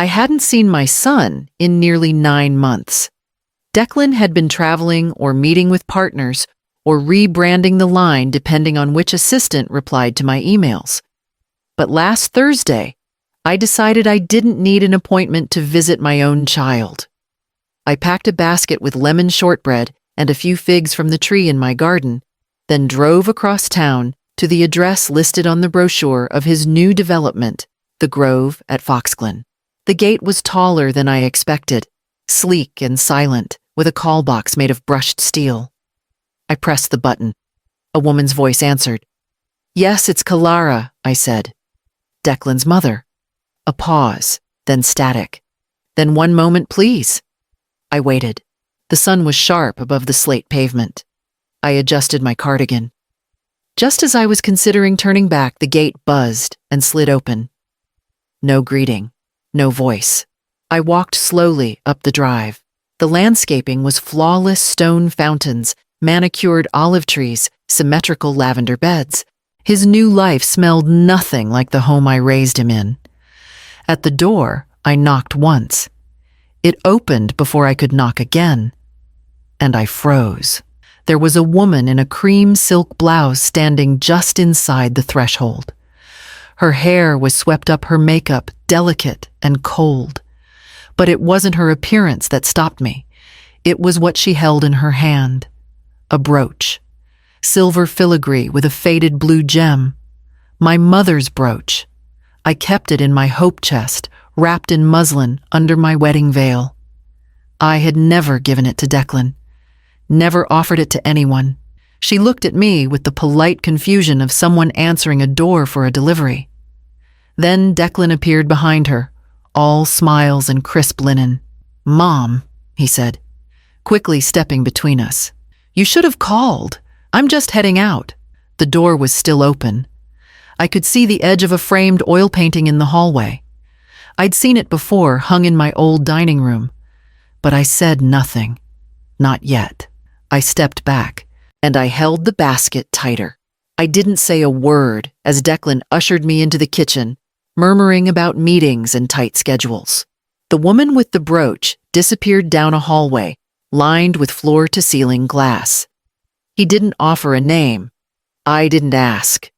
I hadn't seen my son in nearly 9 months. Declan had been traveling or meeting with partners or rebranding the line depending on which assistant replied to my emails. But last Thursday, I decided I didn't need an appointment to visit my own child. I packed a basket with lemon shortbread and a few figs from the tree in my garden, then drove across town to the address listed on the brochure of his new development, The Grove at Foxglen. The gate was taller than I expected, sleek and silent, with a call box made of brushed steel. I pressed the button. A woman's voice answered. "Yes, it's Clara," I said. "Declan's mother." A pause, then static. "Then 1 moment, please." I waited. The sun was sharp above the slate pavement. I adjusted my cardigan. Just as I was considering turning back, the gate buzzed and slid open. No greeting, no voice. I walked slowly up the drive. The landscaping was flawless stone fountains, manicured olive trees, symmetrical lavender beds. His new life smelled nothing like the home I raised him in. At the door, I knocked once. It opened before I could knock again, and I froze. There was a woman in a cream silk blouse standing just inside the threshold. Her hair was swept up her makeup, delicate and cold. But it wasn't her appearance that stopped me. It was what she held in her hand. A brooch. Silver filigree with a faded blue gem. My mother's brooch. I kept it in my hope chest, wrapped in muslin under my wedding veil. I had never given it to Declan. Never offered it to anyone. She looked at me with the polite confusion of someone answering a door for a delivery. Then Declan appeared behind her, all smiles and crisp linen. "Mom," he said, quickly stepping between us. "You should have called. I'm just heading out." The door was still open. I could see the edge of a framed oil painting in the hallway. I'd seen it before, hung in my old dining room. But I said nothing. Not yet. I stepped back, and I held the basket tighter. I didn't say a word as Declan ushered me into the kitchen, murmuring about meetings and tight schedules. The woman with the brooch disappeared down a hallway, lined with floor-to-ceiling glass. He didn't offer a name. I didn't ask.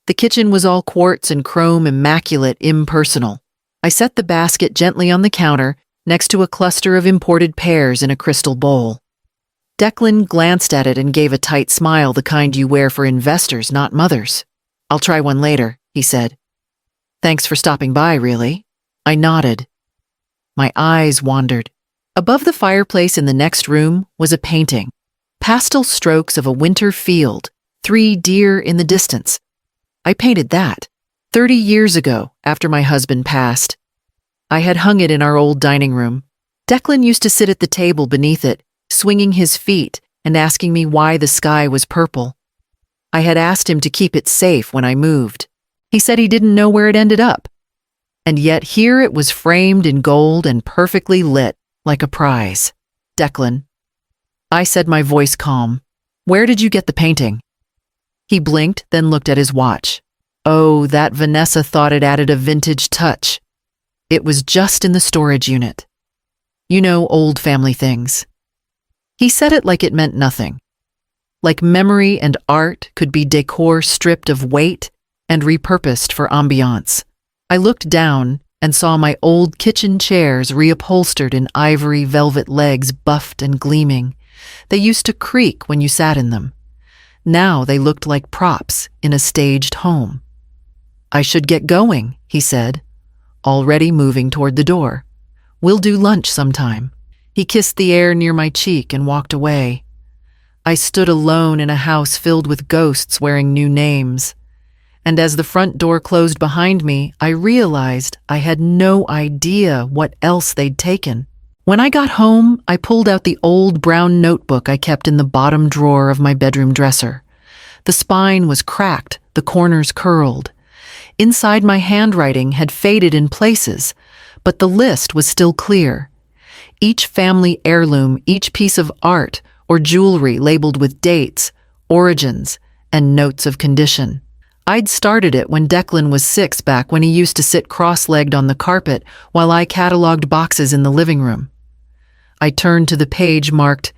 The kitchen was all quartz and chrome, immaculate, impersonal. I set the basket gently on the counter next to a cluster of imported pears in a crystal bowl. Declan glanced at it and gave a tight smile, the kind you wear for investors, not mothers. "I'll try one later," he said. "Thanks for stopping by, really." I nodded. My eyes wandered. Above the fireplace in the next room was a painting. Pastel strokes of a winter field, 3 deer in the distance. I painted that 30 years ago after my husband passed. I had hung it in our old dining room. Declan used to sit at the table beneath it, swinging his feet and asking me why the sky was purple. I had asked him to keep it safe when I moved. He said he didn't know where it ended up. And yet here it was, framed in gold and perfectly lit, like a prize. "Declan," I said, my voice calm, "where did you get the painting?" He blinked, then looked at his watch. Oh, that Vanessa thought it added a vintage touch. It was just in the storage unit. You know, old family things. He said it like it meant nothing. Like memory and art could be decor stripped of weight and repurposed for ambiance. I looked down and saw my old kitchen chairs reupholstered in ivory velvet legs, buffed and gleaming. They used to creak when you sat in them. Now they looked like props in a staged home. "I should get going," he said, already moving toward the door. "We'll do lunch sometime." He kissed the air near my cheek and walked away. I stood alone in a house filled with ghosts wearing new names. And as the front door closed behind me, I realized I had no idea what else they'd taken. When I got home, I pulled out the old brown notebook I kept in the bottom drawer of my bedroom dresser. The spine was cracked, the corners curled. Inside, my handwriting had faded in places, but the list was still clear. Each family heirloom, each piece of art or jewelry labeled with dates, origins, and notes of condition. I'd started it when Declan was 6, back when he used to sit cross-legged on the carpet while I cataloged boxes in the living room. I turned to the page marked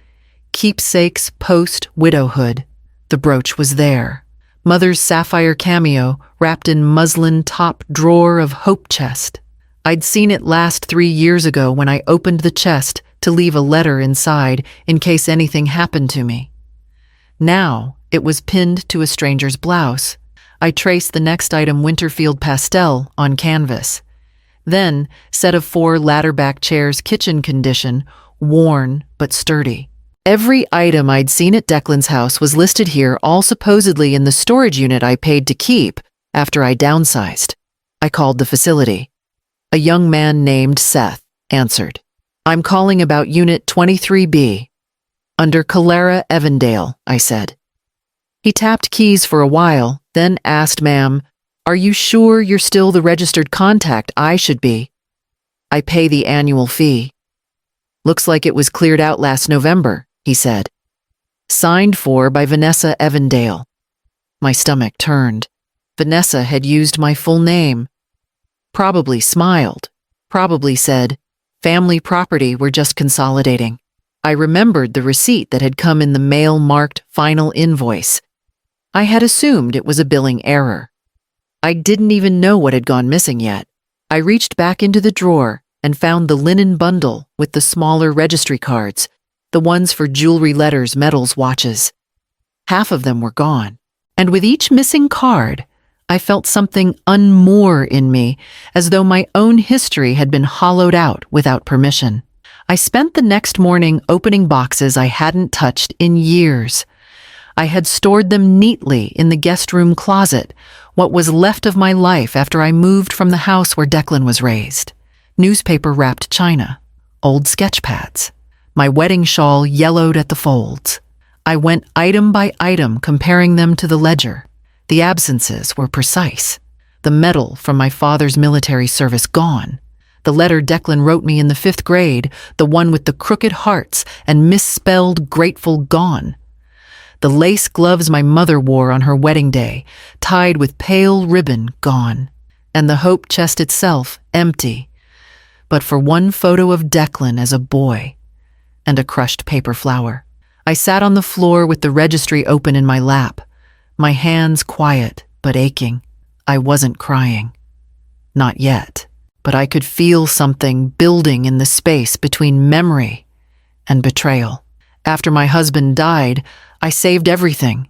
Keepsakes Post-Widowhood. The brooch was there. Mother's sapphire cameo wrapped in muslin top drawer of hope chest. I'd seen it last 3 years ago when I opened the chest to leave a letter inside in case anything happened to me. Now it was pinned to a stranger's blouse. I traced the next item, Winterfield pastel, on canvas. Then, set of 4 ladder-back chairs, kitchen condition, worn but sturdy. Every item I'd seen at Declan's house was listed here, all supposedly in the storage unit I paid to keep after I downsized. I called the facility. A young man named Seth answered. "I'm calling about Unit 23B. Under Clara Evandale," I said. He tapped keys for a while, then asked, "Ma'am, are you sure you're still the registered contact I should be? I pay the annual fee." "Looks like it was cleared out last November," he said. "Signed for by Vanessa Evandale." My stomach turned. Vanessa had used my full name. Probably smiled. Probably said, "Family property, we're just consolidating." I remembered the receipt that had come in the mail marked final invoice. I had assumed it was a billing error. I didn't even know what had gone missing yet. I reached back into the drawer and found the linen bundle with the smaller registry cards, the ones for jewelry, letters, medals, watches. Half of them were gone. And with each missing card, I felt something unmoor in me, as though my own history had been hollowed out without permission. I spent the next morning opening boxes I hadn't touched in years. I had stored them neatly in the guest room closet, what was left of my life after I moved from the house where Declan was raised. Newspaper-wrapped china, old sketch pads, my wedding shawl yellowed at the folds. I went item by item, comparing them to the ledger. The absences were precise. The medal from my father's military service gone. The letter Declan wrote me in the 5th grade, the one with the crooked hearts and misspelled grateful, gone. The lace gloves my mother wore on her wedding day, tied with pale ribbon, gone. And the hope chest itself, empty. But for one photo of Declan as a boy and a crushed paper flower. I sat on the floor with the registry open in my lap, my hands quiet but aching. I wasn't crying. Not yet. But I could feel something building in the space between memory and betrayal. After my husband died, I saved everything.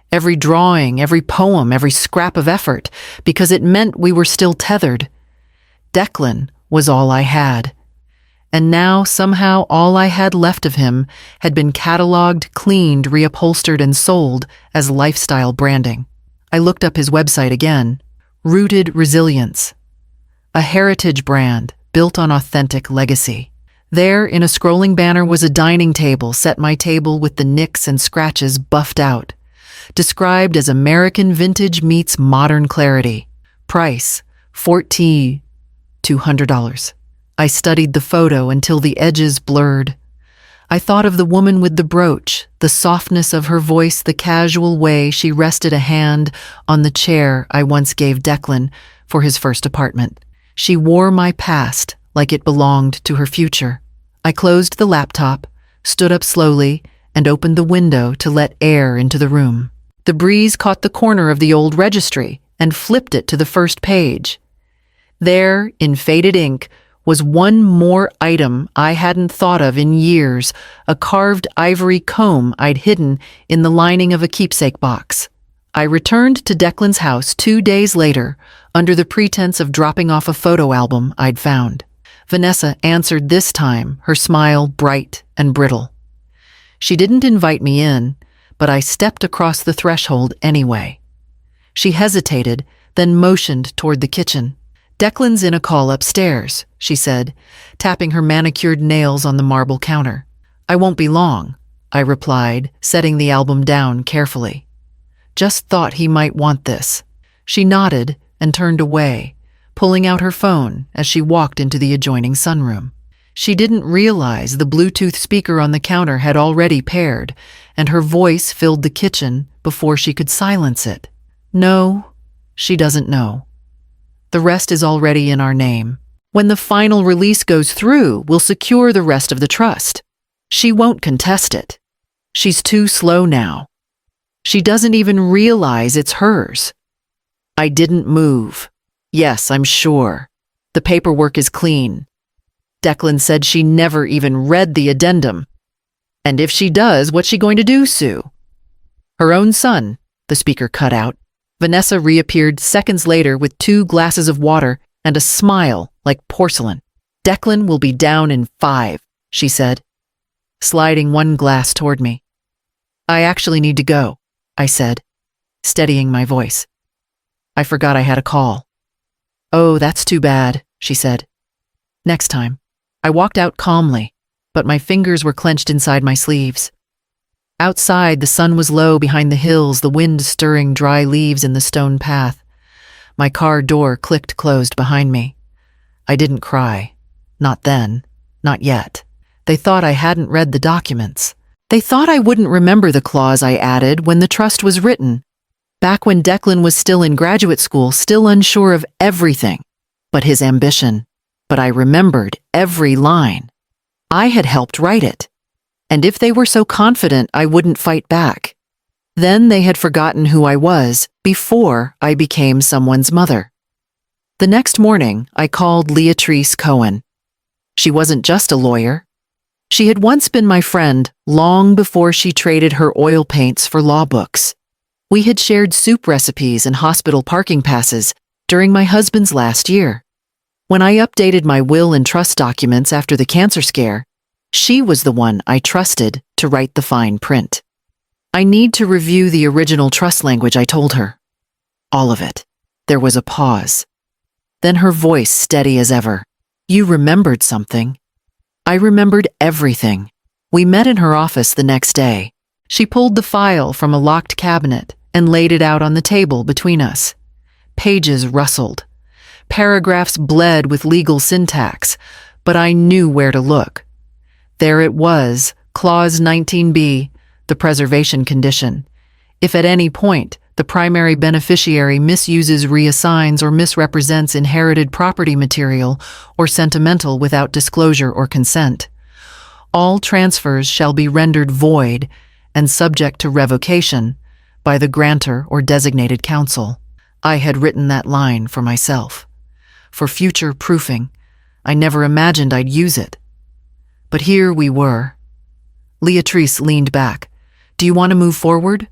Every drawing, every poem, every scrap of effort, because it meant we were still tethered. Declan was all I had. And now, somehow, all I had left of him had been cataloged, cleaned, reupholstered, and sold as lifestyle branding. I looked up his website again. Rooted Resilience. A heritage brand built on authentic legacy. There, in a scrolling banner, was a dining table, set my table with the nicks and scratches buffed out. Described as American vintage meets modern clarity. Price, $1,400. I studied the photo until the edges blurred. I thought of the woman with the brooch, the softness of her voice, the casual way she rested a hand on the chair I once gave Declan for his first apartment. She wore my past like it belonged to her future. I closed the laptop, stood up slowly, and opened the window to let air into the room. The breeze caught the corner of the old registry and flipped it to the first page. There, in faded ink, was one more item I hadn't thought of in years, a carved ivory comb I'd hidden in the lining of a keepsake box. I returned to Declan's house 2 days later, under the pretense of dropping off a photo album I'd found. Vanessa answered this time, her smile bright and brittle. She didn't invite me in, but I stepped across the threshold anyway. She hesitated, then motioned toward the kitchen. "Declan's in a call upstairs," she said, tapping her manicured nails on the marble counter. "I won't be long," I replied, setting the album down carefully. "Just thought he might want this." She nodded and turned away, pulling out her phone as she walked into the adjoining sunroom. She didn't realize the Bluetooth speaker on the counter had already paired, and her voice filled the kitchen before she could silence it. "No, She doesn't know. The rest is already in our name. When the final release goes through, we'll secure the rest of the trust. She won't contest it. She's too slow now. She doesn't even realize it's hers. I didn't move. Yes, I'm sure. The paperwork is clean. Declan said she never even read the addendum. And if she does, what's she going to do, Sue? Her own son, the speaker cut out. Vanessa reappeared seconds later with 2 glasses of water and a smile like porcelain. Declan will be down in 5, she said, sliding 1 glass toward me. I actually need to go, I said, steadying my voice. I forgot I had a call. Oh, that's too bad, she said. Next time. I walked out calmly, but my fingers were clenched inside my sleeves. Outside, the sun was low behind the hills, the wind stirring dry leaves in the stone path. My car door clicked closed behind me. I didn't cry. Not then. Not yet. They thought I hadn't read the documents. They thought I wouldn't remember the clause I added when the trust was written, back when Declan was still in graduate school, still unsure of everything but his ambition. But I remembered every line. I had helped write it. And if they were so confident I wouldn't fight back, then they had forgotten who I was before I became someone's mother. The next morning, I called Leatrice Cohen. She wasn't just a lawyer. She had once been my friend long before she traded her oil paints for law books. We had shared soup recipes and hospital parking passes during my husband's last year. When I updated my will and trust documents after the cancer scare, she was the one I trusted to write the fine print. I need to review the original trust language, I told her. All of it. There was a pause. Then her voice steady as ever. You remembered something. I remembered everything. We met in her office the next day. She pulled the file from a locked cabinet and laid it out on the table between us. Pages rustled. Paragraphs bled with legal syntax, but I knew where to look. There it was, Clause 19B, the preservation condition. If at any point the primary beneficiary misuses, reassigns, or misrepresents inherited property material or sentimental without disclosure or consent, all transfers shall be rendered void and subject to revocation by the grantor or designated counsel. I had written that line for myself. For future proofing, I never imagined I'd use it. But here we were. Leatrice leaned back. Do you want to move forward?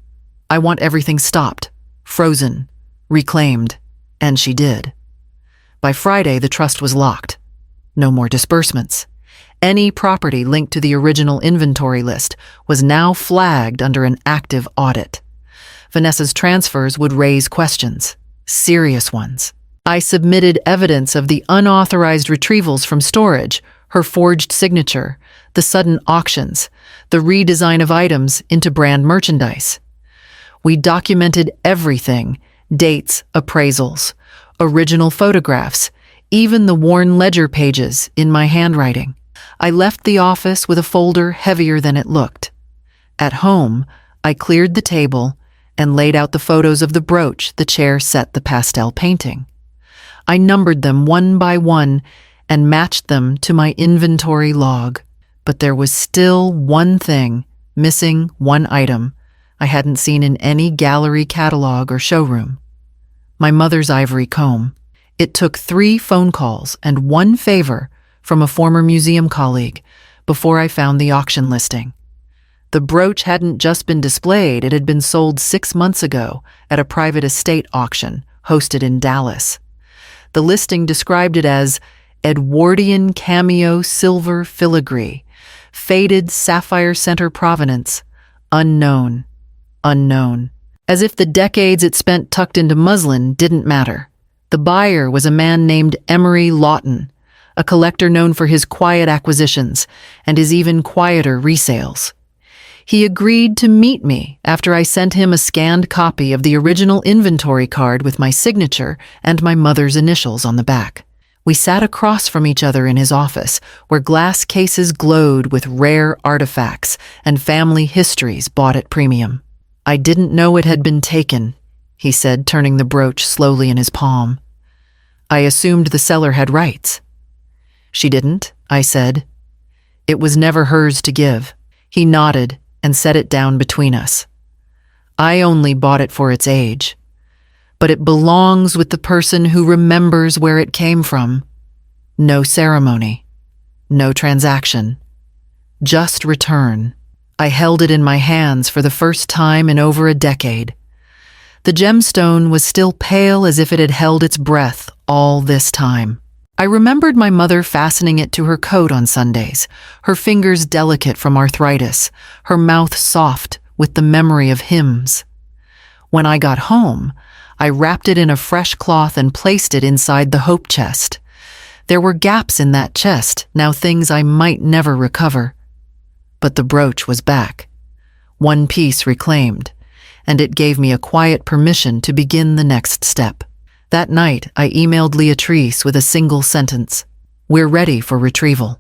I want everything stopped, frozen, reclaimed, and she did. By Friday, the trust was locked. No more disbursements. Any property linked to the original inventory list was now flagged under an active audit. Vanessa's transfers would raise questions, serious ones. I submitted evidence of the unauthorized retrievals from storage, her forged signature, the sudden auctions, the redesign of items into brand merchandise. We documented everything, dates, appraisals, original photographs, even the worn ledger pages in my handwriting. I left the office with a folder heavier than it looked. At home, I cleared the table and laid out the photos of the brooch the chair set the pastel painting. I numbered them one by one and matched them to my inventory log. But there was still one thing, missing one item I hadn't seen in any gallery catalog or showroom. My mother's ivory comb. It took 3 phone calls and 1 favor from a former museum colleague before I found the auction listing. The brooch hadn't just been displayed, it had been sold 6 months ago at a private estate auction hosted in Dallas. The listing described it as Edwardian cameo silver filigree, faded sapphire center provenance, unknown, unknown. As if the decades it spent tucked into muslin didn't matter. The buyer was a man named Emery Lawton, a collector known for his quiet acquisitions and his even quieter resales. He agreed to meet me after I sent him a scanned copy of the original inventory card with my signature and my mother's initials on the back. We sat across from each other in his office, where glass cases glowed with rare artifacts and family histories bought at premium. I didn't know it had been taken. he said, turning the brooch slowly in his palm. I assumed the seller had rights. She didn't, I said. It was never hers to give. He nodded and set it down between us. I only bought it for its age. But it belongs with the person who remembers where it came from. No ceremony. No transaction. Just return. I held it in my hands for the first time in over a decade. The gemstone was still pale as if it had held its breath all this time. I remembered my mother fastening it to her coat on Sundays, her fingers delicate from arthritis, her mouth soft with the memory of hymns. When I got home, I wrapped it in a fresh cloth and placed it inside the hope chest. There were gaps in that chest, now things I might never recover. But the brooch was back, one piece reclaimed, and it gave me a quiet permission to begin the next step. That night, I emailed Leatrice with a single sentence: "We're ready for retrieval."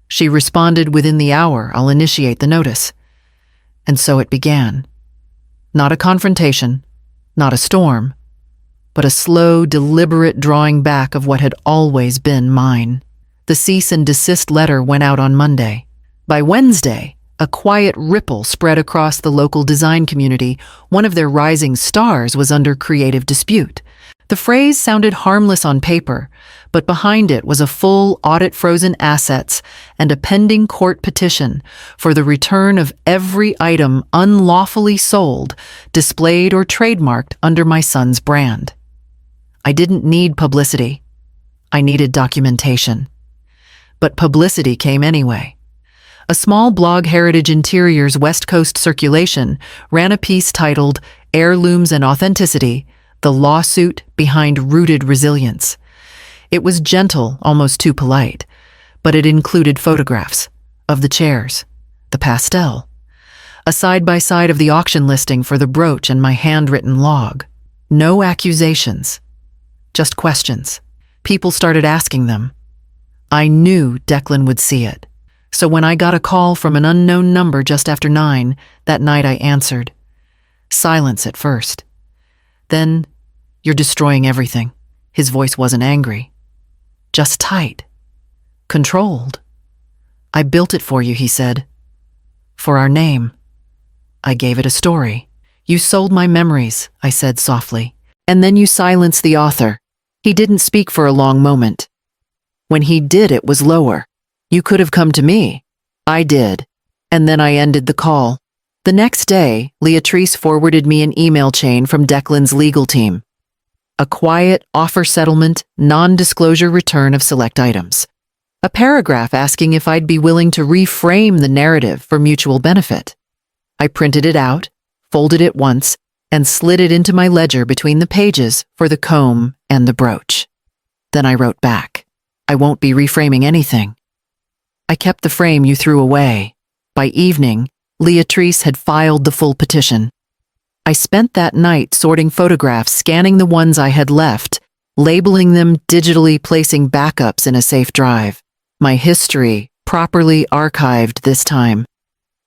She responded, "Within the hour, I'll initiate the notice." And so it began. Not a confrontation, not a storm, but a slow, deliberate drawing back of what had always been mine. The cease and desist letter went out on Monday. By Wednesday, a quiet ripple spread across the local design community. One of their rising stars was under creative dispute. The phrase sounded harmless on paper, but behind it was a full audit-frozen assets and a pending court petition for the return of every item unlawfully sold, displayed, or trademarked under my son's brand. I didn't need publicity. I needed documentation. But publicity came anyway. A small blog, Heritage Interiors West Coast Circulation, ran a piece titled "Heirlooms and Authenticity: The Lawsuit Behind Rooted Resilience." It was gentle, almost too polite, but it included photographs of the chairs, the pastel, a side-by-side of the auction listing for the brooch and my handwritten log. No accusations, just questions. People started asking them. I knew Declan would see it. So when I got a call from an unknown number just after 9, that night I answered. Silence at first. Then, "You're destroying everything." His voice wasn't angry. Just tight. Controlled. "I built it for you," he said. "For our name." I gave it a story. "You sold my memories," I said softly. "And then you silenced the author." He didn't speak for a long moment. When he did, it was lower. "You could have come to me." I did. And then I ended the call. The next day, Leatrice forwarded me an email chain from Declan's legal team. A quiet offer settlement, non-disclosure return of select items. A paragraph asking if I'd be willing to reframe the narrative for mutual benefit. I printed it out, folded it once, and slid it into my ledger between the pages for the comb and the brooch. Then I wrote back, "I won't be reframing anything. I kept the frame you threw away." By evening, Leatrice had filed the full petition. I spent that night sorting photographs, scanning the ones I had left, labeling them digitally, placing backups in a safe drive. My history, properly archived this time.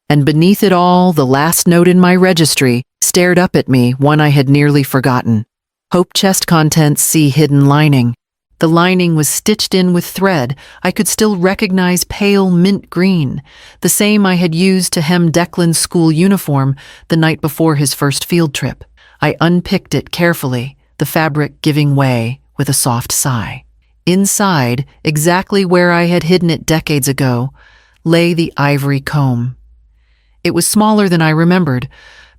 And beneath it all, the last note in my registry stared up at me, one I had nearly forgotten. Hope chest contents, see hidden lining. The lining was stitched in with thread. I could still recognize pale mint green, the same I had used to hem Declan's school uniform the night before his first field trip. I unpicked it carefully, the fabric giving way with a soft sigh. Inside, exactly where I had hidden it decades ago, lay the ivory comb. It was smaller than I remembered,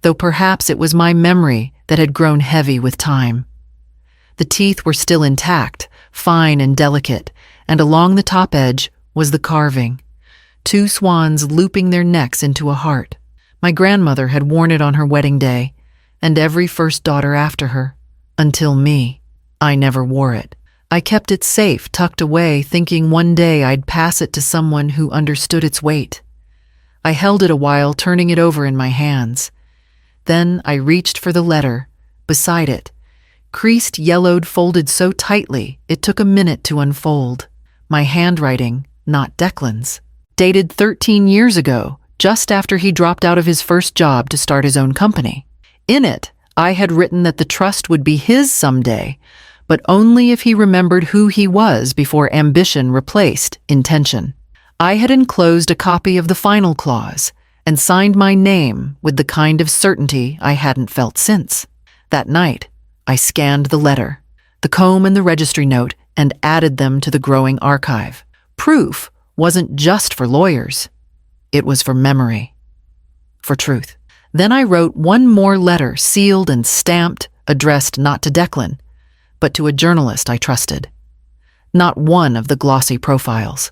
though perhaps it was my memory that had grown heavy with time. The teeth were still intact, fine and delicate, and along the top edge was the carving. 2 swans looping their necks into a heart. My grandmother had worn it on her wedding day, and every first daughter after her. Until me. I never wore it. I kept it safe, tucked away, thinking one day I'd pass it to someone who understood its weight. I held it a while, turning it over in my hands. Then I reached for the letter, beside it. Creased, yellowed, folded so tightly, it took a minute to unfold. My handwriting, not Declan's. Dated 13 years ago, just after he dropped out of his first job to start his own company. In it, I had written that the trust would be his someday, but only if he remembered who he was before ambition replaced intention. I had enclosed a copy of the final clause and signed my name with the kind of certainty I hadn't felt since. That night, I scanned the letter, the comb and the registry note, and added them to the growing archive. Proof wasn't just for lawyers. It was for memory, for truth. Then I wrote one more letter, sealed and stamped, addressed not to Declan, but to a journalist I trusted. Not one of the glossy profiles.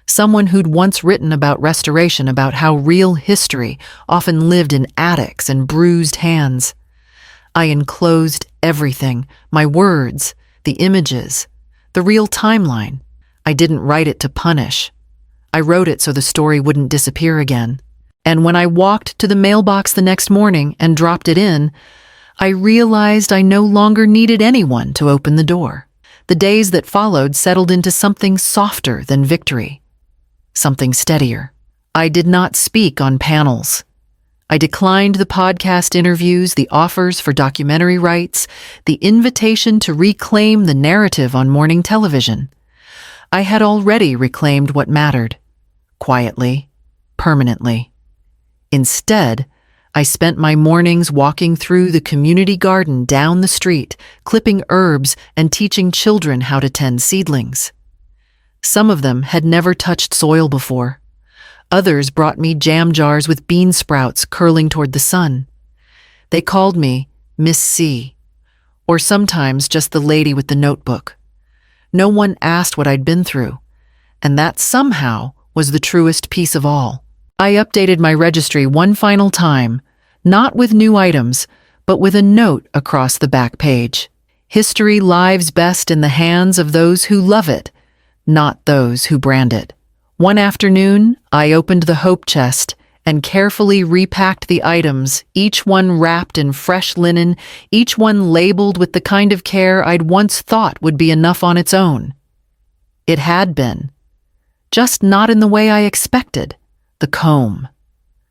Someone who'd once written about restoration, about how real history often lived in attics and bruised hands. I enclosed everything, my words, the images, the real timeline. I didn't write it to punish. I wrote it so the story wouldn't disappear again. And when I walked to the mailbox the next morning and dropped it in, I realized I no longer needed anyone to open the door. The days that followed settled into something softer than victory, something steadier. I did not speak on panels. I declined the podcast interviews, the offers for documentary rights, the invitation to reclaim the narrative on morning television. I had already reclaimed what mattered, quietly, permanently. Instead, I spent my mornings walking through the community garden down the street, clipping herbs and teaching children how to tend seedlings. Some of them had never touched soil before. Others brought me jam jars with bean sprouts curling toward the sun. They called me Miss C, or sometimes just the lady with the notebook. No one asked what I'd been through, and that somehow was the truest piece of all. I updated my registry one final time, not with new items, but with a note across the back page. History lives best in the hands of those who love it, not those who brand it. One afternoon, I opened the hope chest and carefully repacked the items, each one wrapped in fresh linen, each one labeled with the kind of care I'd once thought would be enough on its own. It had been, just not in the way I expected. The comb,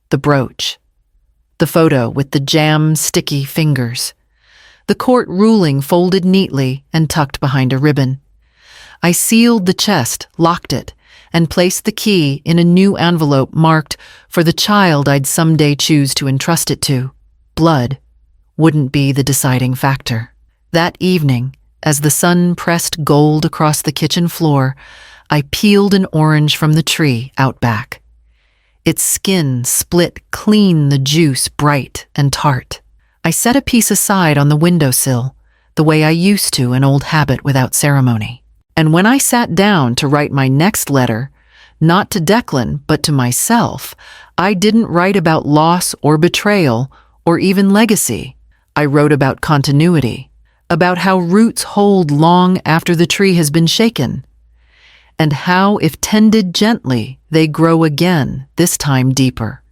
the brooch, the photo with the jam-sticky fingers, the court ruling folded neatly and tucked behind a ribbon. I sealed the chest, locked it, and placed the key in a new envelope marked for the child I'd someday choose to entrust it to. Blood wouldn't be the deciding factor. That evening, as the sun pressed gold across the kitchen floor, I peeled an orange from the tree out back. Its skin split clean, the juice bright and tart. I set a piece aside on the windowsill, the way I used to, an old habit without ceremony. And when I sat down to write my next letter, not to Declan, but to myself, I didn't write about loss or betrayal or even legacy. I wrote about continuity, about how roots hold long after the tree has been shaken, and how, if tended gently, they grow again, this time deeper.